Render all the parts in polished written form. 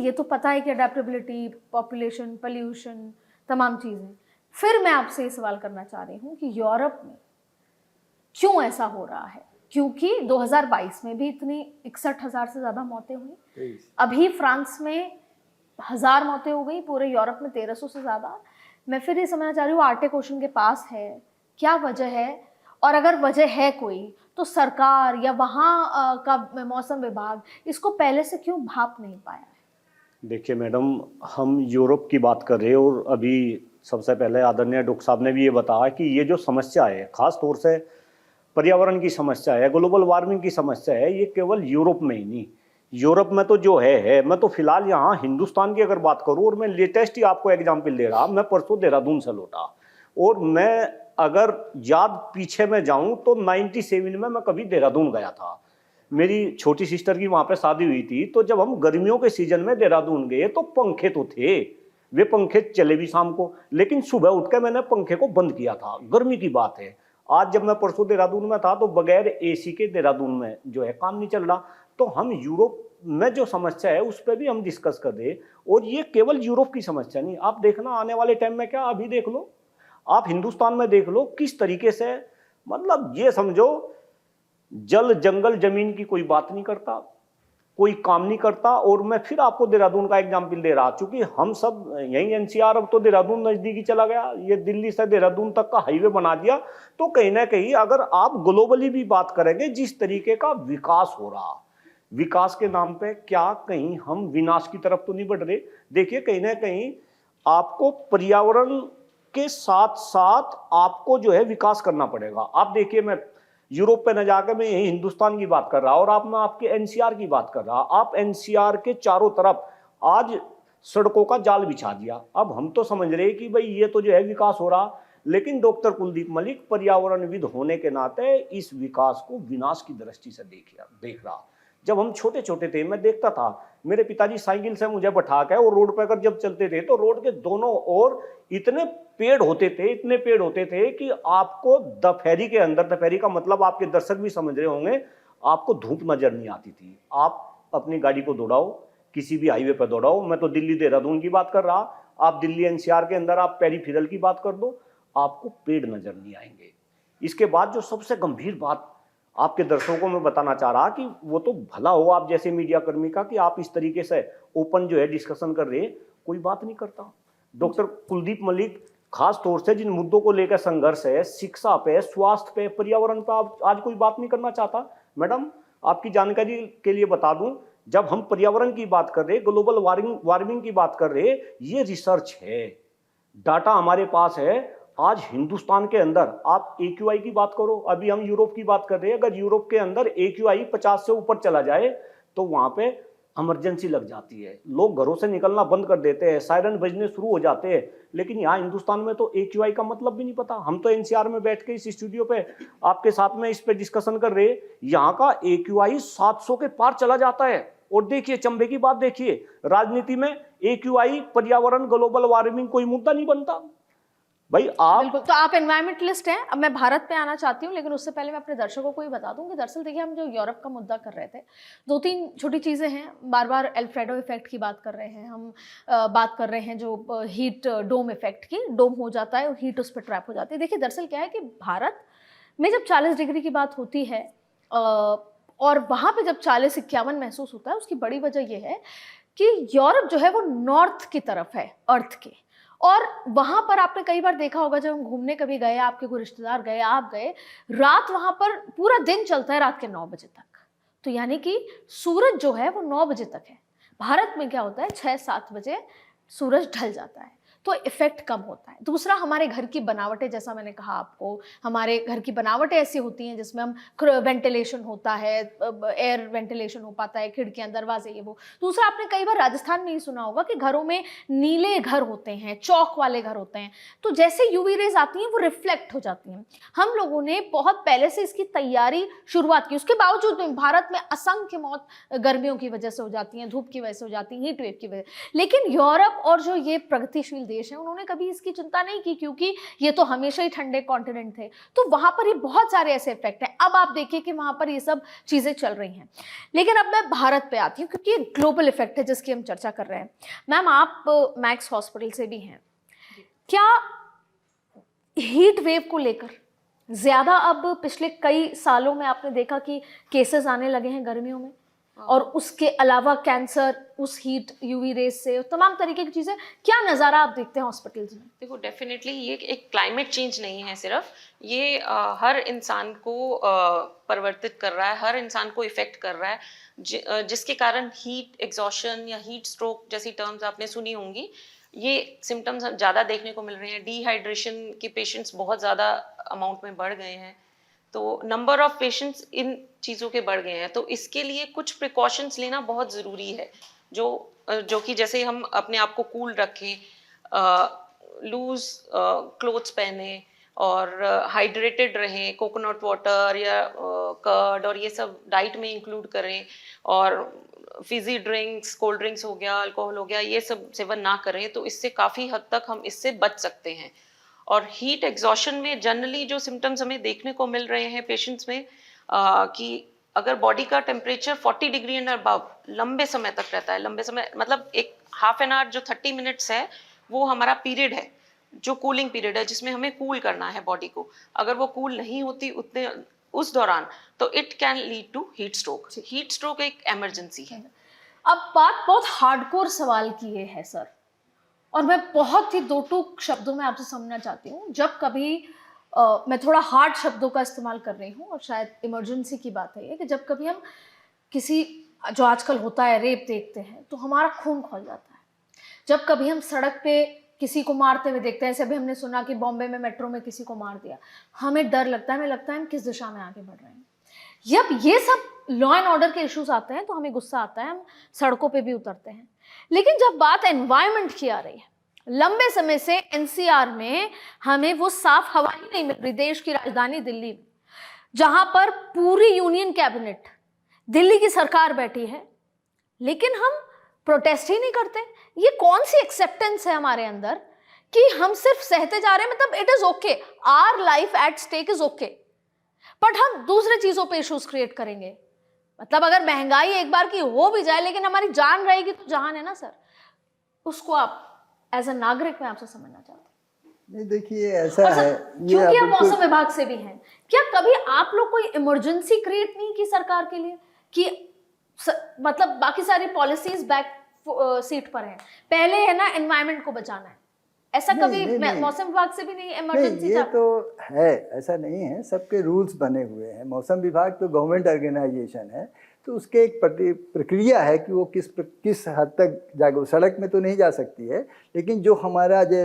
ये तो पता है कि अडेप्टेबिलिटी, पॉपुलेशन, पोल्यूशन, तमाम चीज़ें। फिर मैं आपसे ये सवाल करना चाह रही हूँ कि यूरोप में क्यों ऐसा हो रहा है? क्योंकि 2022 में भी इतनी 61,000 से ज़्यादा मौतें हुई, अभी फ्रांस में 1000 मौतें हो गई, पूरे यूरोप में 1300 से ज़्यादा। मैं फिर ये समझना चाह रही हूँ, आर्टिक ओशन के पास है, क्या वजह है? और अगर वजह है कोई, तो सरकार या वहाँ का मौसम विभाग इसको पहले से क्यों भाप नहीं पाया है? देखिए मैडम, हम यूरोप की बात कर रहे हैं और अभी सबसे पहले आदरणीय डॉक्टर साहब ने भी ये बताया कि ये जो समस्या है, खास तौर से पर्यावरण की समस्या है, ग्लोबल वार्मिंग की समस्या है, ये केवल यूरोप में ही नहीं, यूरोप में तो जो है मैं तो फिलहाल यहाँ हिंदुस्तान की अगर बात करूँ, और मैं लेटेस्ट ही आपको एग्जाम्पल दे रहा, मैं परसों देहरादून से लौटा, और मैं अगर याद पीछे में जाऊँ तो 97 में मैं कभी देहरादून गया था। मेरी छोटी सिस्टर की वहाँ पे शादी हुई थी, तो जब हम गर्मियों के सीजन में देहरादून गए तो पंखे तो थे, वे पंखे चले भी शाम को, लेकिन सुबह उठ के मैंने पंखे को बंद किया था, गर्मी की बात है। आज जब मैं परसों देहरादून में था तो बगैर एसी के देहरादून में जो है काम नहीं चल रहा। तो हम यूरोप में जो समस्या है उस पर भी हम डिस्कस कर रहे, और ये केवल यूरोप की समस्या नहीं, आप देखना आने वाले टाइम में क्या, अभी देख लो, आप हिंदुस्तान में देख लो किस तरीके से, मतलब ये समझो जल जंगल जमीन की कोई बात नहीं करता, कोई काम नहीं करता। और मैं फिर आपको देहरादून का एग्जाम्पल दे रहा, चूंकि हम सब यहीं एनसीआर, अब तो देहरादून नजदीकी चला गया, ये दिल्ली से देहरादून तक का हाईवे बना दिया, तो कहीं ना कहीं अगर आप ग्लोबली भी बात करेंगे, जिस तरीके का विकास हो रहा, विकास के नाम पे क्या कहीं हम विनाश की तरफ तो नहीं बढ़ रहे? देखिए कहीं ना कहीं आपको पर्यावरण के साथ साथ आपको जो है विकास करना पड़ेगा। आप देखिए, मैं यूरोप पे न जाकर मैं यही हिंदुस्तान की बात कर रहा, और आप मैं आपके एनसीआर की बात कर रहा, आप एनसीआर के चारों तरफ आज सड़कों का जाल बिछा दिया। अब हम तो समझ रहे कि भाई ये तो जो है विकास हो रहा, लेकिन डॉक्टर कुलदीप मलिक पर्यावरणविद होने के नाते इस विकास को विनाश की दृष्टि से देख रहा। जब हम छोटे छोटे थे मैं देखता था, मेरे पिताजी साइकिल से मुझे बैठा के और रोड पर अगर जब चलते थे तो रोड के दोनों ओर इतने पेड़ होते थे, इतने पेड़ होते थे कि आपको दोपहरी के अंदर, दोपहरी का मतलब आपके दर्शक भी समझ रहे होंगे, आपको धूप नजर नहीं आती थी। आप अपनी गाड़ी को दौड़ाओ, किसी भी हाईवे पर दौड़ाओ, मैं तो दिल्ली देहरादून की बात कर रहा, आप दिल्ली एनसीआर के अंदर आप पेरीफेरल की बात कर दो, आपको पेड़ नजर नहीं आएंगे। इसके बाद जो सबसे गंभीर बात आपके दर्शकों को मैं बताना चाह रहा कि वो तो भला हो आप जैसे मीडिया कर्मी का कि आप इस तरीके से ओपन जो है डिस्कशन कर रहे हैं, कोई बात नहीं करता। डॉक्टर कुलदीप मलिक खास तौर से जिन मुद्दों को लेकर संघर्ष है, शिक्षा पे, स्वास्थ्य पे, पर्यावरण पे, आप आज कोई बात नहीं करना चाहता। मैडम आपकी जानकारी के लिए बता दूं, जब हम पर्यावरण की बात कर रहे, ग्लोबल वार्मिंग की बात कर रहे, ये रिसर्च है, डाटा हमारे पास है। आज हिंदुस्तान के अंदर आप AQI की बात करो, अभी हम यूरोप की बात कर रहे हैं, अगर यूरोप के अंदर AQI 50 से ऊपर चला जाए तो वहां पे इमरजेंसी लग जाती है, लोग घरों से निकलना बंद कर देते हैं, सायरन बजने शुरू हो जाते हैं। लेकिन यहाँ हिंदुस्तान में तो AQI का मतलब भी नहीं पता। हम तो एनसीआर में बैठ के इस स्टूडियो पे आपके साथ में इस पे डिस्कशन कर रहे, यहाँ का AQI 700 के पार चला जाता है। और देखिए चंबे की बात देखिए, राजनीति में AQI, पर्यावरण, ग्लोबल वार्मिंग कोई मुद्दा नहीं बनता भाई। आप बिल्कुल, तो आप एनवायरमेंटलिस्ट हैं। अब मैं भारत पे आना चाहती हूँ, लेकिन उससे पहले मैं अपने दर्शकों को ही बता दूं कि दरअसल देखिए, हम जो यूरोप का मुद्दा कर रहे थे, 2-3 छोटी चीज़ें हैं। बार बार एल्फ्रेडो इफेक्ट की बात कर रहे हैं हम, बात कर रहे हैं जो हीट डोम इफेक्ट की, डोम हो जाता है और हीट उस पर ट्रैप हो जाती है। देखिए दरअसल क्या है कि भारत में जब 40 डिग्री की बात होती है और वहाँ पर जब 40-51 महसूस होता है, उसकी बड़ी वजह यह है कि यूरोप जो है वो नॉर्थ की तरफ है अर्थ के, और वहां पर आपने कई बार देखा होगा, जब हम घूमने कभी गए, आपके कोई रिश्तेदार गए, आप गए, रात वहां पर पूरा दिन चलता है रात के 9 बजे तक। तो यानी कि सूरज जो है वो 9 बजे तक है। भारत में क्या होता है, 6-7 बजे सूरज ढल जाता है, तो इफेक्ट कम होता है। दूसरा, हमारे घर की बनावटें, जैसा मैंने कहा आपको, हमारे घर की बनावटें ऐसी होती हैं जिसमें हम वेंटिलेशन होता है, एयर वेंटिलेशन हो पाता है, खिड़कियां, दरवाजे, ये वो। दूसरा, आपने कई बार राजस्थान में ही सुना होगा कि घरों में नीले घर होते हैं, चौक वाले घर होते हैं, तो जैसे यूवी रेज आती हैं वो रिफ्लेक्ट हो जाती हैं। हम लोगों ने बहुत पहले से इसकी तैयारी शुरुआत की, उसके बावजूद में भारत में असंख्य मौत गर्मियों की वजह से हो जाती हैं, धूप की वजह से हो जाती है, हीट वेव की वजह। लेकिन यूरोप और जो ये प्रगतिशील देश देश हैं उन्होंने कभी इसकी चिंता नहीं की, क्योंकि ये तो हमेशा ही ठंडे कॉन्टिनेंट थे, तो वहां पर ये बहुत सारे ऐसे इफेक्ट हैं। अब आप देखिए कि वहां पर ये सब चीजें चल रही हैं। लेकिन अब मैं भारत पे आती हूँ, क्योंकि ये ग्लोबल इफेक्ट है जिसकी हम चर्चा कर रहे हैं। मैम, आप मैक्स हॉस्पिटल से भी हैं, क्या हीट वेव को लेकर ज्यादा अब पिछले कई सालों में आपने देखा कि केसेस आने लगे हैं गर्मियों में, और उसके अलावा कैंसर उस हीट यूवी रेस से, तमाम तरीके की चीजें, क्या नज़ारा आप देखते हैं हॉस्पिटल्स में? देखो, डेफिनेटली ये एक क्लाइमेट चेंज नहीं है सिर्फ, ये हर इंसान को परिवर्तित कर रहा है, हर इंसान को इफेक्ट कर रहा है, जिसके कारण हीट एग्जॉशन या हीट स्ट्रोक जैसी टर्म्स आपने सुनी होंगी, ये सिम्टम्स ज़्यादा देखने को मिल रहे हैं। डिहाइड्रेशन के पेशेंट्स बहुत ज़्यादा अमाउंट में बढ़ गए हैं, तो नंबर ऑफ पेशेंट्स इन चीज़ों के बढ़ गए हैं। तो इसके लिए कुछ प्रिकॉशंस लेना बहुत ज़रूरी है, जो कि जैसे हम अपने आप को कूल रखें, लूज क्लोथ्स पहने और हाइड्रेटेड रहें, कोकोनट वाटर या कर्ड और ये सब डाइट में इंक्लूड करें, और फिजी ड्रिंक्स, कोल्ड ड्रिंक्स हो गया, अल्कोहल हो गया, ये सब सेवन ना करें, तो इससे काफ़ी हद तक हम इससे बच सकते हैं। और हीट एग्जॉशन में जनरली जो सिम्टम्स हमें देखने को मिल रहे हैं पेशेंट्स में, कि अगर बॉडी का टेम्परेचर 40 डिग्री एंड अबव लंबे समय तक रहता है, लंबे समय मतलब एक हाफ एन आवर जो 30 मिनट्स है, वो हमारा पीरियड है, जो कूलिंग पीरियड है, जिसमें हमें कूल करना है बॉडी को। अगर वो कूल नहीं होती उतने उस दौरान, तो it can lead to heat stroke. Heat stroke एक इमरजेंसी है। अब बात बहुत हार्डकोर सवाल की है सर, और मैं बहुत ही दो टूक शब्दों में आपसे समझना चाहती हूँ। जब कभी मैं थोड़ा हार्ड शब्दों का इस्तेमाल कर रही हूँ, और शायद इमरजेंसी की बात है ये, कि जब कभी हम किसी, जो आजकल होता है, रेप देखते हैं तो हमारा खून खौल जाता है। जब कभी हम सड़क पे किसी को मारते हुए देखते हैं, जैसे अभी हमने सुना कि बॉम्बे में मेट्रो में किसी को मार दिया, हमें डर लगता है, हमें लगता है हम किस दिशा में आगे बढ़ रहे हैं। जब ये सब लॉ एंड ऑर्डर के इश्यूज आते हैं तो हमें गुस्सा आता है, हम सड़कों पे भी उतरते हैं। लेकिन जब बात एनवायरनमेंट की आ रही है, लंबे समय से एनसीआर में हमें वो साफ हवा ही नहीं मिल रही, देश की राजधानी दिल्ली में, जहां पर पूरी यूनियन कैबिनेट, दिल्ली की सरकार बैठी है, लेकिन हम प्रोटेस्ट ही नहीं करते। ये कौन सी एक्सेप्टेंस है हमारे अंदर कि हम सिर्फ सहते जा रहे हैं? मतलब it is okay, our life at stake is okay, but हम दूसरे चीजों पे इश्यूज क्रिएट करेंगे। मतलब अगर महंगाई एक बार की हो भी जाए, लेकिन हमारी जान रहेगी तो जहान है ना सर, उसको आप एज अ नागरिक में आपसे समझना चाहते हैं। नहीं, देखिए ऐसा है, क्योंकि आप मौसम विभाग से भी हैं, क्या कभी आप लोग कोई इमरजेंसी क्रिएट नहीं की सरकार के लिए कि मतलब बाकी सारी पॉलिसीज बैक सीट पर हैं, पहले है ना एनवायरनमेंट को बचाना है, ऐसा कभी मौसम विभाग से भी नहीं इमरजेंसी? ये तो है, ऐसा नहीं है, सबके रूल्स बने हुए हैं। मौसम विभाग तो गवर्नमेंट ऑर्गेनाइजेशन है, तो उसके एक प्रक्रिया है कि वो किस हद तक जाएगा। सड़क में तो नहीं जा सकती है, लेकिन जो हमारा ये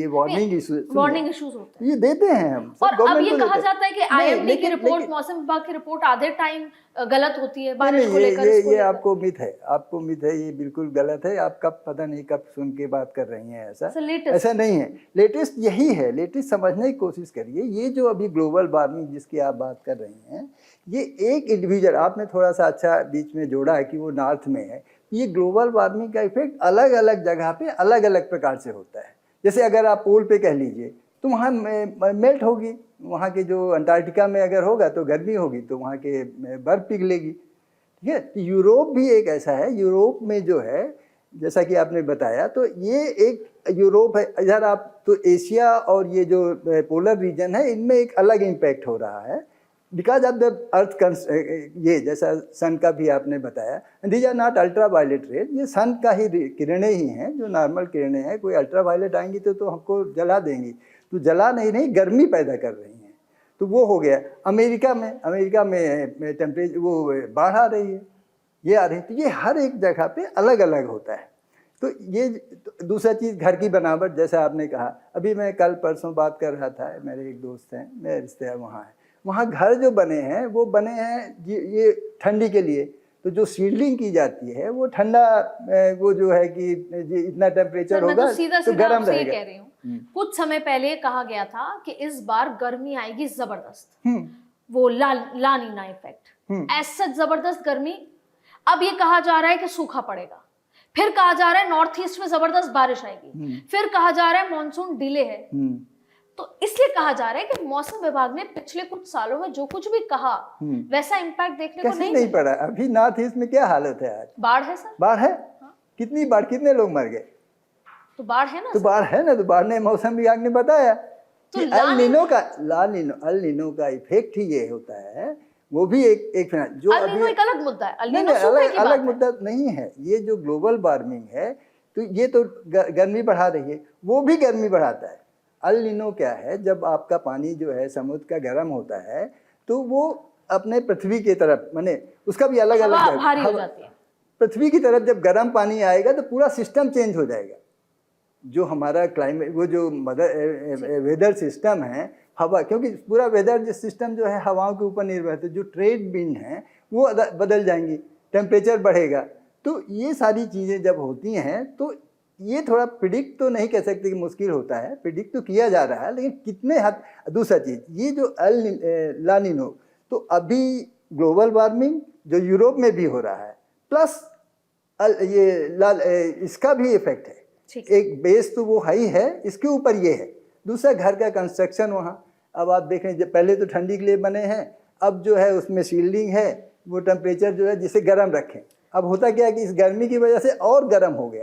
वार्निंग इशूज होते हैं, ये देते हैं हम। और अब ये कहा जाता है कि आईएमडी की रिपोर्ट, मौसम विभाग की रिपोर्ट आधे टाइम गलत होती है बारिश को लेकर। ये आपको मिथ है, आपको मिथ है, ये बिल्कुल गलत है। आप कब, पता नहीं कब सुन के बात कर रही हैं, ऐसा नहीं है। लेटेस्ट यही है, लेटेस्ट समझने की कोशिश करिए। ये जो अभी ग्लोबल वार्मिंग जिसकी आप बात कर रही हैं, ये एक इंडिविजुअल, आपने थोड़ा सा अच्छा बीच में जोड़ा है कि वो नॉर्थ में है। ये ग्लोबल वार्मिंग का इफेक्ट अलग अलग जगह पे अलग अलग प्रकार से होता है। जैसे अगर आप पोल पे कह लीजिए तो वहाँ मेल्ट होगी, वहाँ के जो अंटार्कटिका में अगर होगा तो गर्मी होगी, तो वहाँ के बर्फ़ पिघलेगी। ठीक है, तो यूरोप भी एक ऐसा है। यूरोप में जो है, जैसा कि आपने बताया, तो ये एक यूरोप है। इधर आप तो एशिया और ये जो पोलर रीजन है, इनमें एक अलग इम्पैक्ट हो रहा है, बिकॉज ऑफ द अर्थ। ये जैसा सन का भी आपने बताया, these are not ultra violet rays, ये सन का ही किरणें ही हैं, जो नॉर्मल किरणें हैं। कोई अल्ट्रा वायलेट आएंगी तो हमको जला देंगी, तो जला नहीं गर्मी पैदा कर रही हैं। तो वो हो गया। अमेरिका में टेम्परेचर, वो बाढ़ आ रही है, ये आ रही है। तो ये हर एक जगह पे अलग अलग होता है। तो ये दूसरा चीज़, घर की बनावट, जैसा आपने कहा। अभी मैं कल परसों बात कर रहा था, मेरे एक दोस्त हैं, मेरे रिश्तेदार वहाँ हैं, वहाँ घर जो बने हैं वो बने हैं ये ठंडी के लिए। तो जो सीडलिंग की जाती है वो ठंडा, वो जो है कि इतना टेम्परेचर होगा तो गर्म रहेगा। कह रही हूँ, कुछ समय पहले कहा गया था कि इस बार गर्मी आएगी जबरदस्त, वो ला नीना इफेक्ट, ऐसा जबरदस्त गर्मी। अब ये कहा जा रहा है कि सूखा पड़ेगा। फिर कहा जा रहा है नॉर्थ ईस्ट में जबरदस्त बारिश आएगी, फिर कहा जा रहा है मॉनसून डिले है। तो इसलिए कहा जा रहा है कि मौसम विभाग ने पिछले कुछ सालों में जो कुछ भी कहा वैसा इम्पैक्ट देखने को नहीं पड़ा। अभी नॉर्थ ईस्ट में क्या हालत है आज? बाढ़ है सर, बाढ़ है। कितनी बाढ़, कितने लोग मर गए? तो बाढ़ है ना, तो बाढ़ है ना। तो बाढ़ ने मौसम विभाग ने बताया कि अल नीनो का इफेक्ट ही ये होता है। वो भी एक जो अल नीनो एक अलग मुद्दा है, अल नीनो सूखे की अलग मुद्दा नहीं है। ये जो ग्लोबल वार्मिंग है तो ये तो गर्मी बढ़ा रही है, वो भी गर्मी बढ़ाता है। अल नीनो क्या है, जब आपका पानी जो है समुद्र का गर्म होता है तो वो अपने पृथ्वी की तरफ, माने उसका भी अलग अलग भारी हो जाती है। पृथ्वी की तरफ जब गर्म पानी आएगा तो पूरा सिस्टम चेंज हो जाएगा। जो हमारा क्लाइमेट, वो जो वेदर सिस्टम है, हवा, क्योंकि पूरा वेदर सिस्टम जो है हवाओं के ऊपर निर्भर है, जो ट्रेड विंड हैं वो बदल जाएंगी, टेम्परेचर बढ़ेगा। तो ये सारी चीज़ें जब होती हैं तो ये थोड़ा प्रिडिक्ट तो नहीं कह सकते कि मुश्किल होता है, प्रिडिक्ट तो किया जा रहा है, लेकिन कितने हद। दूसरा चीज़, ये जो ला नीनो, तो अभी ग्लोबल वार्मिंग जो यूरोप में भी हो रहा है, प्लस ये इसका भी इफेक्ट है। एक बेस तो वो हाई है, इसके ऊपर ये है। दूसरा घर का कंस्ट्रक्शन वहाँ, अब आप देख रहे हैं, जब पहले तो ठंडी के लिए बने हैं, अब जो है उसमें शील्डिंग है, वो टेम्परेचर जो है जिसे गर्म रखें। अब होता क्या है कि इस गर्मी की वजह से और गर्म हो गया।